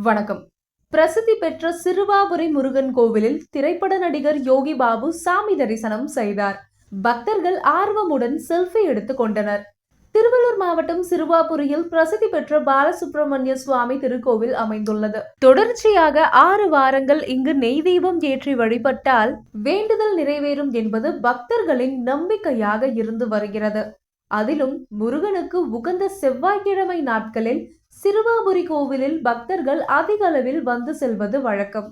வணக்கம். பிரசித்தி பெற்ற சிறுவாபுரி முருகன் கோவிலில் திரைப்பட நடிகர் யோகி பாபு சாமி தரிசனம் செய்தார். பக்தர்கள் ஆர்வமுடன் செல்ஃபி எடுத்துக் கொண்டனர். திருவள்ளூர் மாவட்டம் சிறுவாபுரியில் பிரசித்தி பெற்ற பாலசுப்பிரமணிய சுவாமி திருக்கோவில் அமைந்துள்ளது. தொடர்ச்சியாக 6 வாரங்கள் இங்கு நெய் தீபம் ஏற்றி வழிபட்டால் வேண்டுதல் நிறைவேறும் என்பது பக்தர்களின் நம்பிக்கையாக இருந்து வருகிறது. அதிலும் முருகனுக்கு உகந்த செவ்வாய்க்கிழமை நாட்களில் சிறுவாபுரி கோவிலில் பக்தர்கள் அதிக அளவில் வந்து செல்வது வழக்கம்.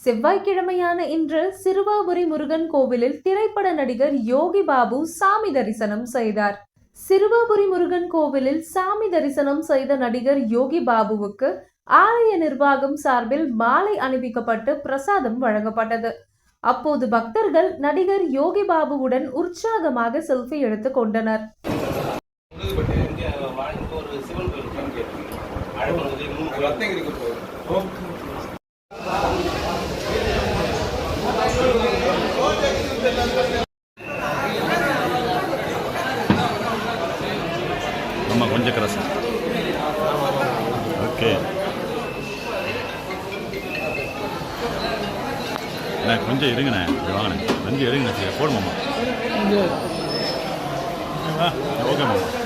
செவ்வாய்க்கிழமையான இன்று சிறுவாபுரி முருகன் கோவிலில் திரைப்பட நடிகர் யோகி பாபு சாமி தரிசனம் செய்தார். சிறுவாபுரி முருகன் கோவிலில் சாமி தரிசனம் செய்த நடிகர் யோகி பாபுவுக்கு ஆலய நிர்வாகம் சார்பில் மாலை அணிவிக்கப்பட்டு பிரசாதம் வழங்கப்பட்டது. அப்போது பக்தர்கள் நடிகர் யோகி பாபுவுடன் உற்சாகமாக செல்ஃபி எடுத்துக் கொண்டனர். கொஞ்சம் கிராஸ் ஓகே கொஞ்சம் இருங்கண்ணே வாங்கண்ணே கொஞ்சம் இருங்கண்ணே போடுமாம்மா ஓகே மாமா